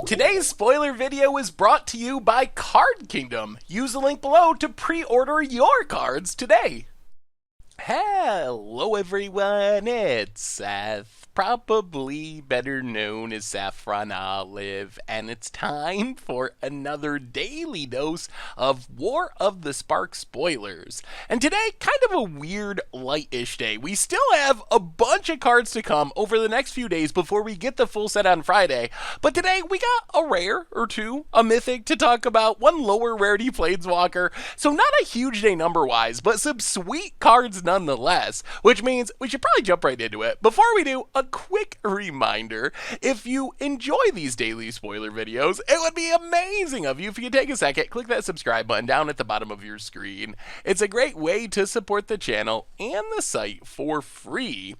Today's spoiler video is brought to you by Card Kingdom. Use the link below to pre-order your cards today. Hello everyone, it's Seth, probably better known as Saffron Olive, and it's time for another daily dose of War of the Spark spoilers. And today, kind of a weird, light-ish day. We still have a bunch of cards to come over the next few days before we get the full set on Friday, but today we got a rare or two, a mythic to talk about, one lower rarity Planeswalker, so not a huge day number-wise, but some sweet cards nonetheless, which means we should probably jump right into it. Before we do, a quick reminder, if you enjoy these daily spoiler videos, it would be amazing of you if you could take a second, click that subscribe button down at the bottom of your screen. It's a great way to support the channel and the site for free.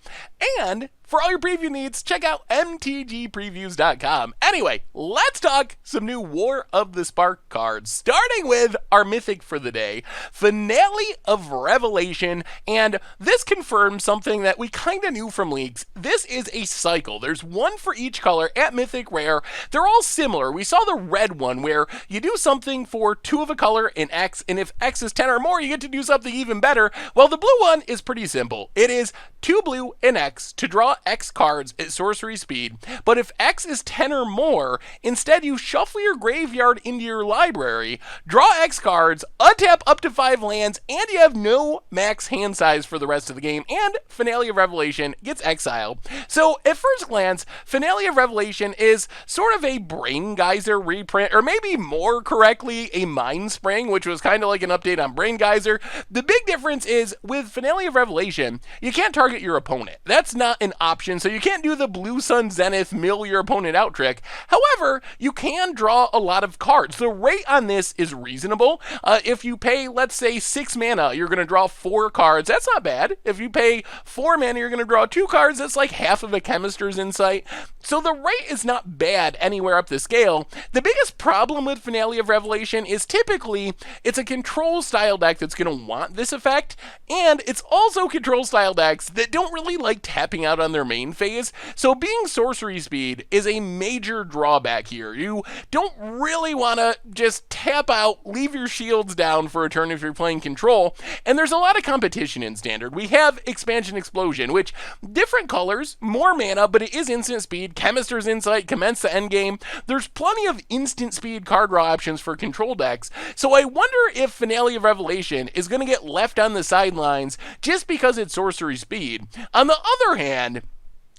And for all your preview needs, check out MTGPreviews.com. Anyway, let's talk some new War of the Spark cards, starting with our mythic for the day, Finale of Revelation, and this confirms something that we kind of knew from leaks. This is a cycle. There's one for each color at Mythic Rare. They're all similar. We saw the red one where you do something for 2 of a color in X, and if X is 10 or more, you get to do something even better. Well, the blue one is pretty simple. It is 2 blue in X to draw X cards at sorcery speed, but if X is 10 or more, instead you shuffle your graveyard into your library, draw X cards, untap up to 5 lands, and you have no max hand size for the rest of the game, and Finale of Revelation gets exiled. So at first glance, Finale of Revelation is sort of a Brain Geyser reprint, or maybe more correctly, a Mind Spring, which was kind of like an update on Brain Geyser. The big difference is with Finale of Revelation, you can't target your opponent. That's not an option, so you can't do the Blue Sun Zenith mill your opponent out trick. However, you can draw a lot of cards. The rate on this is reasonable. If you pay, let's say, 6 mana, you're going to draw 4 cards. That's not bad. If you pay 4 mana, you're going to draw 2 cards. That's like half of a Chemister's Insight. So the rate is not bad anywhere up the scale. The biggest problem with Finale of Revelation is typically it's a control style deck that's going to want this effect, and it's also control style decks that don't really like tapping out on their main phase, so being sorcery speed is a major drawback here. You don't really want to just tap out, leave your shields down for a turn if you're playing control, and there's a lot of competition in Standard. We have Expansion Explosion, which different colors, more mana, but it is instant speed, Chemister's Insight, Commence the Endgame. There's plenty of instant speed card draw options for control decks, so I wonder if Finale of Revelation is going to get left on the sidelines just because it's sorcery speed. On the other hand,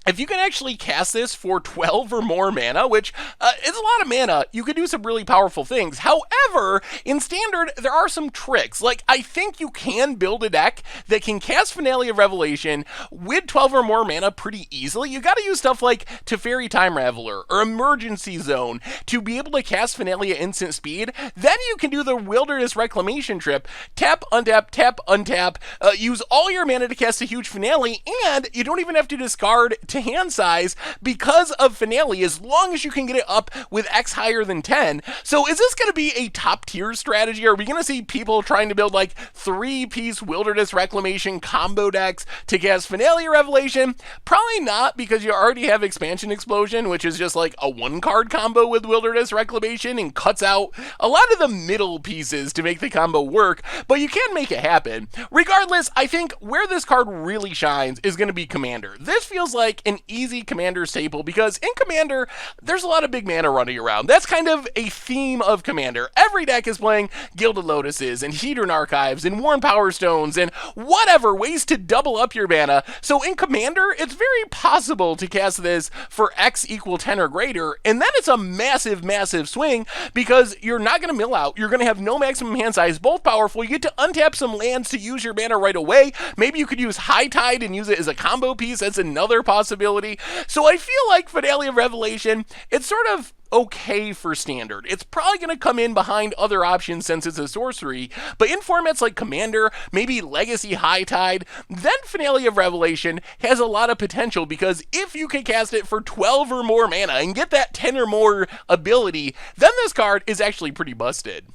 if you can actually cast this for 12 or more mana, which is a lot of mana, you could do some really powerful things. However, in Standard, there are some tricks. Like, I think you can build a deck that can cast Finale of Revelation with 12 or more mana pretty easily. You gotta use stuff like Teferi Time Raveler or Emergency Zone to be able to cast Finale at instant speed. Then you can do the Wilderness Reclamation trip, tap, untap, use all your mana to cast a huge Finale, and you don't even have to discard to hand size because of Finale, as long as you can get it up with X higher than 10. So is this going to be a top tier strategy? Are we going to see people trying to build like 3-piece Wilderness Reclamation combo decks to cast Finale Revelation? Probably not, because you already have Expansion Explosion, which is just like a 1-card combo with Wilderness Reclamation and cuts out a lot of the middle pieces to make the combo work, but you can make it happen. Regardless, I think where this card really shines is going to be Commander. This feels like an easy Commander staple, because in Commander, there's a lot of big mana running around. That's kind of a theme of Commander. Every deck is playing Gilded Lotuses and Hedron Archives and Worn Power Stones and whatever, ways to double up your mana. So in Commander, it's very possible to cast this for X equal 10 or greater, and then it's a massive swing, because you're not going to mill out. You're going to have no maximum hand size, both powerful. You get to untap some lands to use your mana right away. Maybe you could use High Tide and use it as a combo piece. That's another possibility. So I feel like Finale of Revelation, it's sort of okay for Standard. It's probably going to come in behind other options since it's a sorcery, but in formats like Commander, maybe Legacy High Tide, then Finale of Revelation has a lot of potential, because if you can cast it for 12 or more mana and get that 10 or more ability, then this card is actually pretty busted.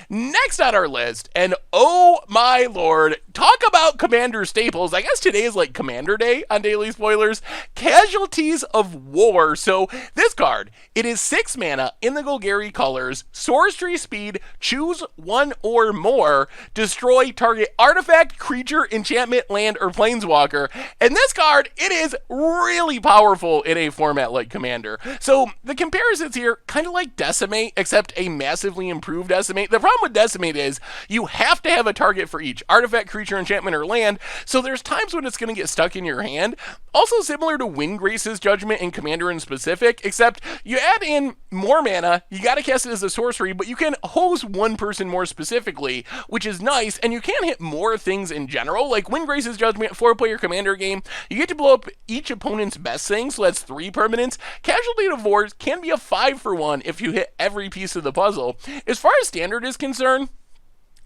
Next on our list, and oh my lord, talk about Commander staples. I guess today is like Commander Day on Daily Spoilers. Casualties of War. So this card, it is 6 mana in the Golgari colors, sorcery speed, choose one or more, destroy target artifact, creature, enchantment, land, or planeswalker. And this card, it is really powerful in a format like Commander. So the comparisons here, kind of like Decimate, except a massively improved Decimate. The problem with Decimate is you have to have a target for each artifact, creature, enchantment, or land, so there's times when it's going to get stuck in your hand. Also similar to Windgrace's Judgment in Commander in specific, except you add in more mana, you got to cast it as a sorcery, but you can hose one person more specifically, which is nice, and you can hit more things in general. Like Windgrace's Judgment, 4-player Commander game, you get to blow up each opponent's best thing, so that's 3 permanents. Casualty of War can be a 5-for-1 if you hit every piece of the puzzle. As far as Standard is concerned,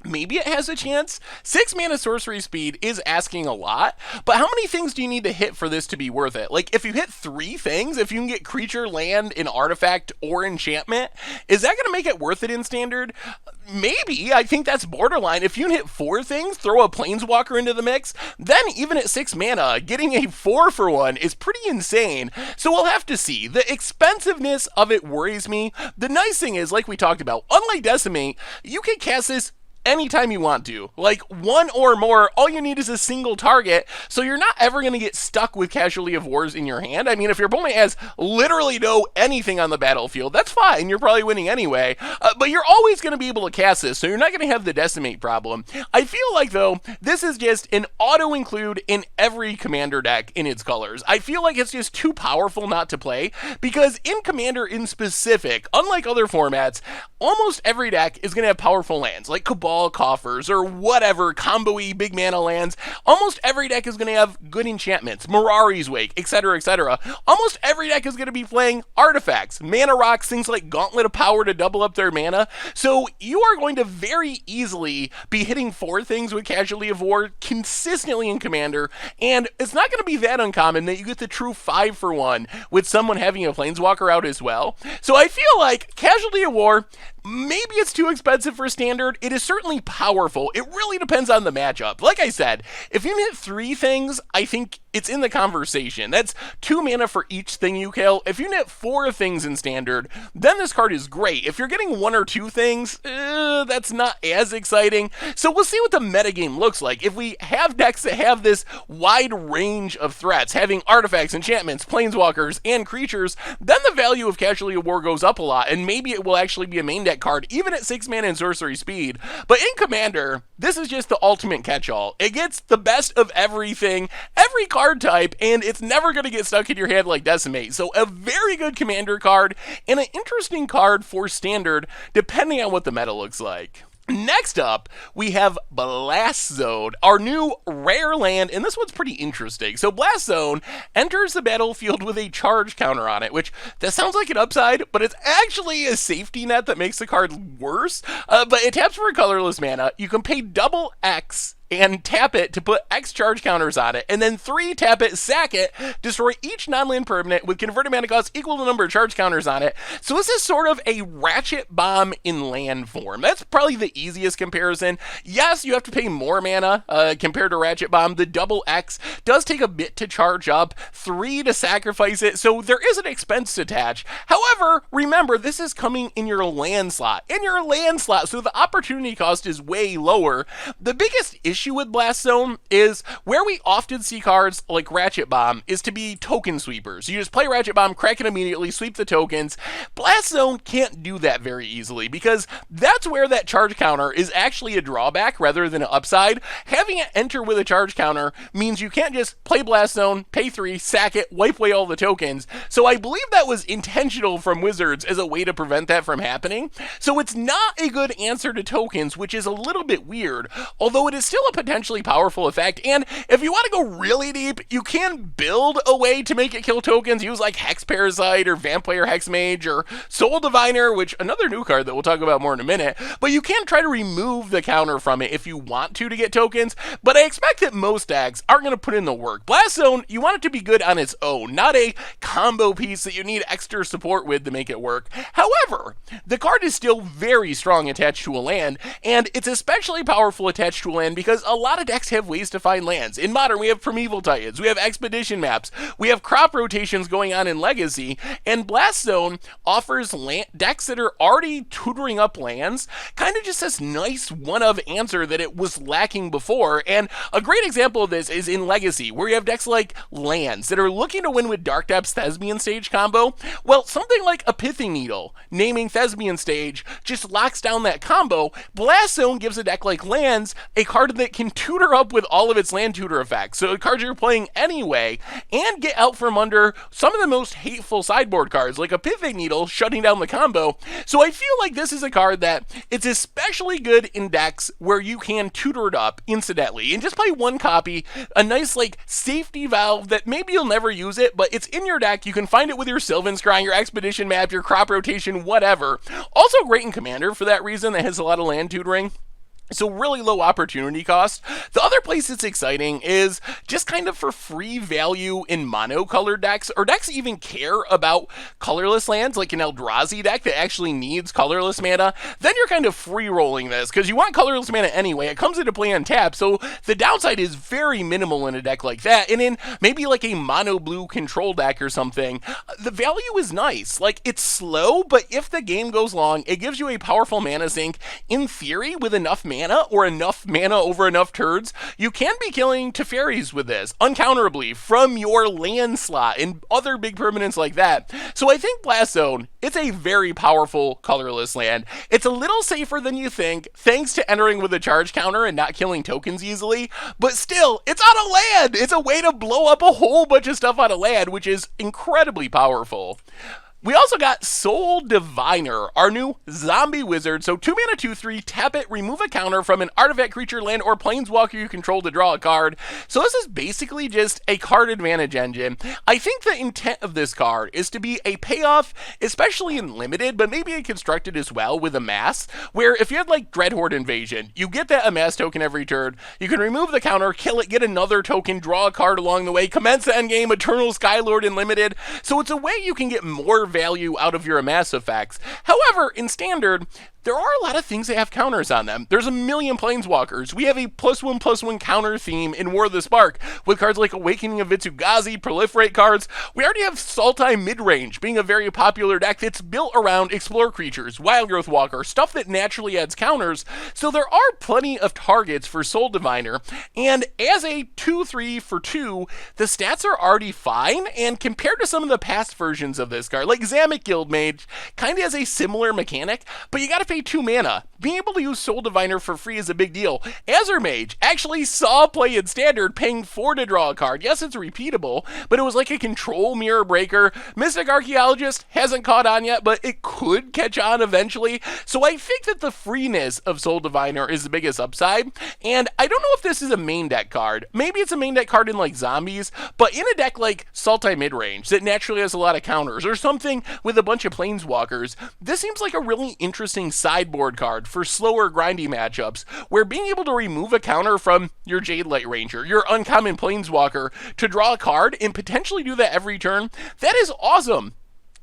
maybe it has a chance. 6 mana sorcery speed is asking a lot, but how many things do you need to hit for this to be worth it? Like, if you hit 3 things, if you can get creature, land, an artifact, or enchantment, is that going to make it worth it in Standard? Maybe. I think that's borderline. If you can hit 4 things, throw a planeswalker into the mix, then even at 6 mana, getting a 4-for-1 is pretty insane. So we'll have to see. The expensiveness of it worries me. The nice thing is, like we talked about, unlike Decimate, you can cast this anytime you want to. Like, 1 or more, all you need is a single target, so you're not ever going to get stuck with Casualty of Wars in your hand. I mean, if your opponent has literally no anything on the battlefield, that's fine, you're probably winning anyway, but you're always going to be able to cast this, so you're not going to have the Decimate problem. I feel like, though, this is just an auto-include in every Commander deck in its colors. I feel like it's just too powerful not to play, because in Commander in specific, unlike other formats, almost every deck is going to have powerful lands, like Cabal, Coffers, or whatever, combo-y big mana lands. Almost every deck is going to have good enchantments, Mirari's Wake, etc., etc. Almost every deck is going to be playing artifacts, mana rocks, things like Gauntlet of Power to double up their mana. So you are going to very easily be hitting 4 things with Casualty of War consistently in Commander, and it's not going to be that uncommon that you get the true 5-for-1 with someone having a Planeswalker out as well. So I feel like Casualty of War, maybe it's too expensive for Standard. It is certainly powerful. It really depends on the matchup. Like I said, if you hit 3 things, I think it's in the conversation. That's 2 mana for each thing you kill. If you hit 4 things in Standard, then this card is great. If you're getting 1 or 2 things, that's not as exciting. So we'll see what the metagame looks like. If we have decks that have this wide range of threats, having artifacts, enchantments, planeswalkers, and creatures, then the value of Casualty of War goes up a lot, and maybe it will actually be a main deck card, even at 6 mana and sorcery speed. But in Commander, this is just the ultimate catch-all. It gets the best of everything, every card type, and it's never going to get stuck in your hand like Decimate. So a very good Commander card, and an interesting card for Standard, depending on what the meta looks like. Next up, we have Blast Zone, our new rare land, and this one's pretty interesting. So Blast Zone enters the battlefield with a charge counter on it, which that sounds like an upside, but it's actually a safety net that makes the card worse. But it taps for a colorless mana. You can pay double X and tap it to put X charge counters on it, and then 3, tap it, sack it, destroy each non-land permanent with converted mana cost equal to the number of charge counters on it. So this is sort of a Ratchet Bomb in land form. That's probably the easiest comparison. Yes, you have to pay more mana compared to Ratchet Bomb. The double X does take a bit to charge up, 3 to sacrifice it, so there is an expense attached. However, remember, this is coming in your land slot. So the opportunity cost is way lower. The biggest issue with Blast Zone is where we often see cards like Ratchet Bomb is to be token sweepers. You just play Ratchet Bomb, crack it immediately, sweep the tokens. Blast Zone can't do that very easily because that's where that charge counter is actually a drawback rather than an upside. Having it enter with a charge counter means you can't just play Blast Zone, pay 3, sack it, wipe away all the tokens. So I believe that was intentional from Wizards as a way to prevent that from happening. So it's not a good answer to tokens, which is a little bit weird, although it is still a potentially powerful effect. And if you want to go really deep, you can build a way to make it kill tokens. Use like Hex Parasite or Vampire Hexmage or Soul Diviner, which another new card that we'll talk about more in a minute. But you can try to remove the counter from it if you want to get tokens. But I expect that most decks aren't going to put in the work. Blast Zone, you want it to be good on its own, not a combo piece that you need extra support with to make it work. However, the card is still very strong attached to a land, and it's especially powerful attached to a land because a lot of decks have ways to find lands. In Modern, we have Primeval Titans, we have Expedition maps, we have crop rotations going on in Legacy, and Blast Zone offers decks that are already tutoring up lands, kind of just this nice one-of answer that it was lacking before. And a great example of this is in Legacy, where you have decks like lands that are looking to win with Dark Depths Thespian Stage combo. Well, something like a Pithing Needle, naming Thespian Stage, just locks down that combo. Blast Zone gives a deck like lands a card that can tutor up with all of its land tutor effects, so cards you're playing anyway, and get out from under some of the most hateful sideboard cards, like a Pithing Needle shutting down the combo. So I feel like this is a card that it's especially good in decks where you can tutor it up incidentally and just play one copy, a nice like safety valve that maybe you'll never use it, but it's in your deck. You can find it with your Sylvan Scrying, your Expedition map, your crop rotation, whatever. Also great in Commander for that reason, that has a lot of land tutoring. So really low opportunity cost. The other place it's exciting is just kind of for free value in monocolored decks, or decks that even care about colorless lands, like an Eldrazi deck that actually needs colorless mana. Then you're kind of free rolling this, because you want colorless mana anyway. It comes into play on tap, so the downside is very minimal in a deck like that. And in maybe like a mono blue control deck or something, the value is nice. Like, it's slow, but if the game goes long, it gives you a powerful mana sink. In theory, with enough mana, or enough mana over enough turns, you can be killing Teferis with this, uncounterably, from your land slot and other big permanents like that. So I think Blast Zone, it's a very powerful colorless land. It's a little safer than you think, thanks to entering with a charge counter and not killing tokens easily, but still, it's on a land! It's a way to blow up a whole bunch of stuff on a land, which is incredibly powerful. We also got Soul Diviner, our new zombie wizard. So 2 mana, 2/3, tap it, remove a counter from an artifact, creature, land, or planeswalker you control to draw a card. So this is basically just a card advantage engine. I think the intent of this card is to be a payoff, especially in limited, but maybe in constructed as well with Amass, where if you had like Dreadhorde Invasion, you get that Amass token every turn, you can remove the counter, kill it, get another token, draw a card along the way, commence the endgame, Eternal Skylord in limited. So it's a way you can get more value out of your Amass effects. However, in Standard, there are a lot of things that have counters on them. There's a million planeswalkers. We have a +1/+1 counter theme in War of the Spark with cards like Awakening of Vitsugazi, proliferate cards. We already have Sultai Midrange being a very popular deck that's built around Explore creatures, Wildgrowth Walker, stuff that naturally adds counters. So there are plenty of targets for Soul Diviner, and as a 2/3 for 2, the stats are already fine, and compared to some of the past versions of this card, like Zamek Guildmage, kind of has a similar mechanic, but you gotta pay 2 mana. Being able to use Soul Diviner for free is a big deal. Azure Mage actually saw play in Standard, paying 4 to draw a card. Yes, it's repeatable, but it was like a control mirror breaker. Mystic Archaeologist hasn't caught on yet, but it could catch on eventually. So I think that the freeness of Soul Diviner is the biggest upside, and I don't know if this is a main deck card. Maybe it's a main deck card in like Zombies, but in a deck like Sultai Midrange that naturally has a lot of counters, or something with a bunch of Planeswalkers, this seems like a really interesting sideboard card for slower, grindy matchups, where being able to remove a counter from your Jadelight Ranger, your uncommon Planeswalker, to draw a card and potentially do that every turn, that is awesome.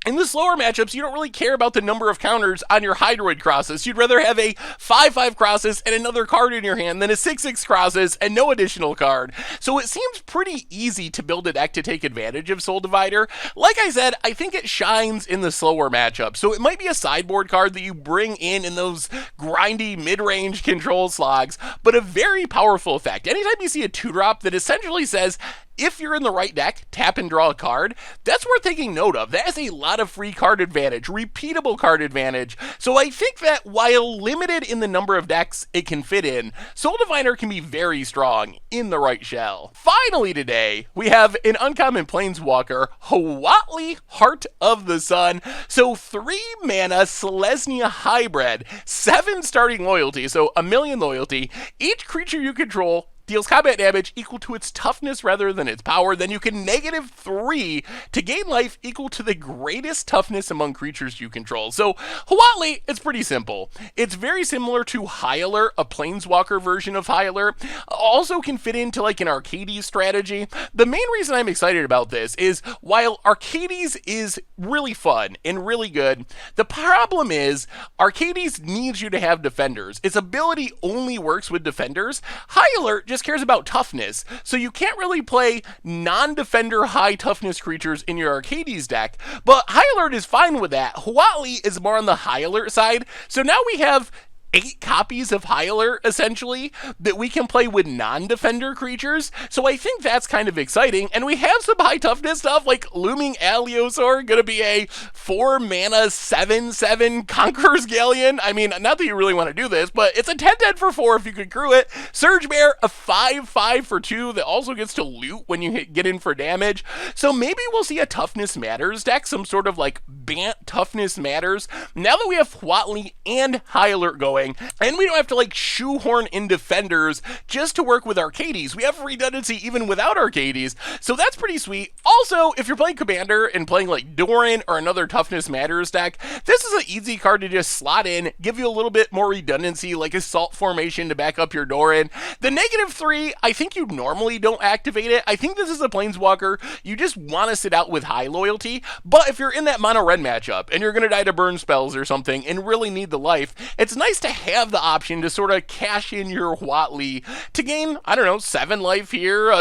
In the slower matchups, you don't really care about the number of counters on your Hydroid Crosses. You'd rather have a 5/5 Crosses and another card in your hand than a 6/6 Crosses and no additional card. So it seems pretty easy to build a deck to take advantage of Soul Divider. Like I said, I think it shines in the slower matchups. So it might be a sideboard card that you bring in those grindy mid-range control slogs, but a very powerful effect. Anytime you see a 2-drop that essentially says, if you're in the right deck, tap and draw a card, that's worth taking note of. That is a lot of free card advantage, repeatable card advantage. So I think that while limited in the number of decks it can fit in, Soul Diviner can be very strong in the right shell. Finally today, we have an uncommon Planeswalker, Huatli, Heart of the Sun. So 3 mana Selesnya hybrid, 7 starting loyalty, so 1,000,000 loyalty. Each creature you control deals combat damage equal to its toughness rather than its power. Then you can -3 to gain life equal to the greatest toughness among creatures you control. So Huatli, it's pretty simple. It's very similar to Hyler, a Planeswalker version of Hyler. Also can fit into like an Arcades strategy. The main reason I'm excited about this is while Arcades is really fun and really good, the problem is Arcades needs you to have defenders. Its ability only works with defenders. Hyler just cares about toughness, so you can't really play non-defender high toughness creatures in your Arcades deck, but High Alert is fine with that. Huatli is more on the High Alert side, so now we have 8 copies of High Alert, essentially, that we can play with non-defender creatures, so I think that's kind of exciting, and we have some high toughness stuff, like Looming Aliosaur, gonna be a 4 mana 7/7 Conqueror's Galleon. I mean, not that you really want to do this, but it's a 10/10 for 4 if you could crew it. Surge Bear, a 5/5 for 2 that also gets to loot when you get in for damage, so maybe we'll see a Toughness Matters deck, some sort of like Bant Toughness Matters, now that we have Huatli and High Alert going. And we don't have to like shoehorn in defenders just to work with Arcades. We have redundancy even without Arcades, so that's pretty sweet. Also, if you're playing Commander and playing like Doran or another Toughness Matters deck, this is an easy card to just slot in, give you a little bit more redundancy, like Assault Formation to back up your Doran. The -3, I think you normally don't activate it. I think this is a Planeswalker you just want to sit out with high loyalty, but if you're in that mono-red matchup and you're going to die to burn spells or something and really need the life, it's nice to have the option to sort of cash in your Huatli to gain, I don't know, 7 life here,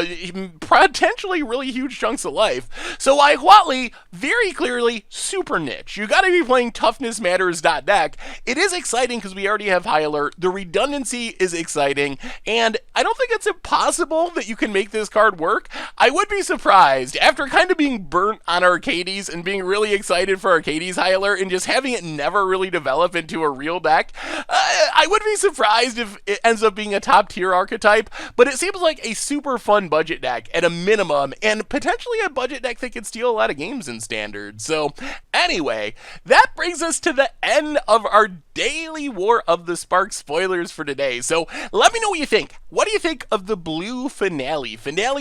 potentially really huge chunks of life. So Huatli, very clearly, super niche. You gotta be playing Toughness Matters deck. It is exciting because we already have High Alert. The redundancy is exciting, and I don't think it's impossible that you can make this card work. I would be surprised, after kind of being burnt on Arcades and being really excited for Arcades High Alert and just having it never really develop into a real deck, I would be surprised if it ends up being a top tier archetype, but it seems like a super fun budget deck at a minimum, and potentially a budget deck that could steal a lot of games in Standard. So anyway, that brings us to the end of our daily War of the Spark spoilers for today. So let me know what you think. What do you think of the blue Finale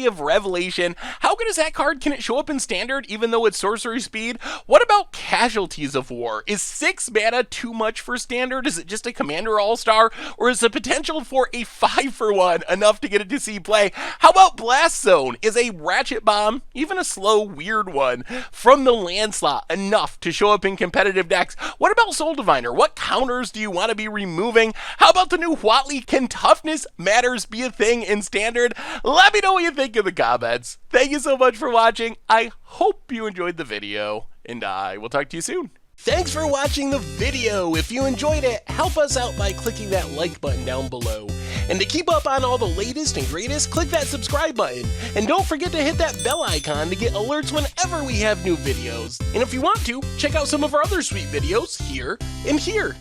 of Revelation? How good is that card? Can it show up in Standard even though it's sorcery speed? What about Casualties of War? Is 6 mana too much for Standard? Is it just a Commander All-Star, or is the potential for a 5-for-1 enough to get it to see play? How about Blast Zone? Is a Ratchet Bomb, even a slow, weird one, from the land slot enough to show up in competitive decks? What about Soul Diviner? What counters do you want to be removing? How about the new Huatli? Can Toughness Matters be a thing in Standard? Let me know what you think in the comments. Thank you so much for watching. I hope you enjoyed the video, and I will talk to you soon. Thanks for watching the video. If you enjoyed it, help us out by clicking that like button down below. And to keep up on all the latest and greatest, click that subscribe button. And don't forget to hit that bell icon to get alerts whenever we have new videos. And if you want to, check out some of our other sweet videos here and here.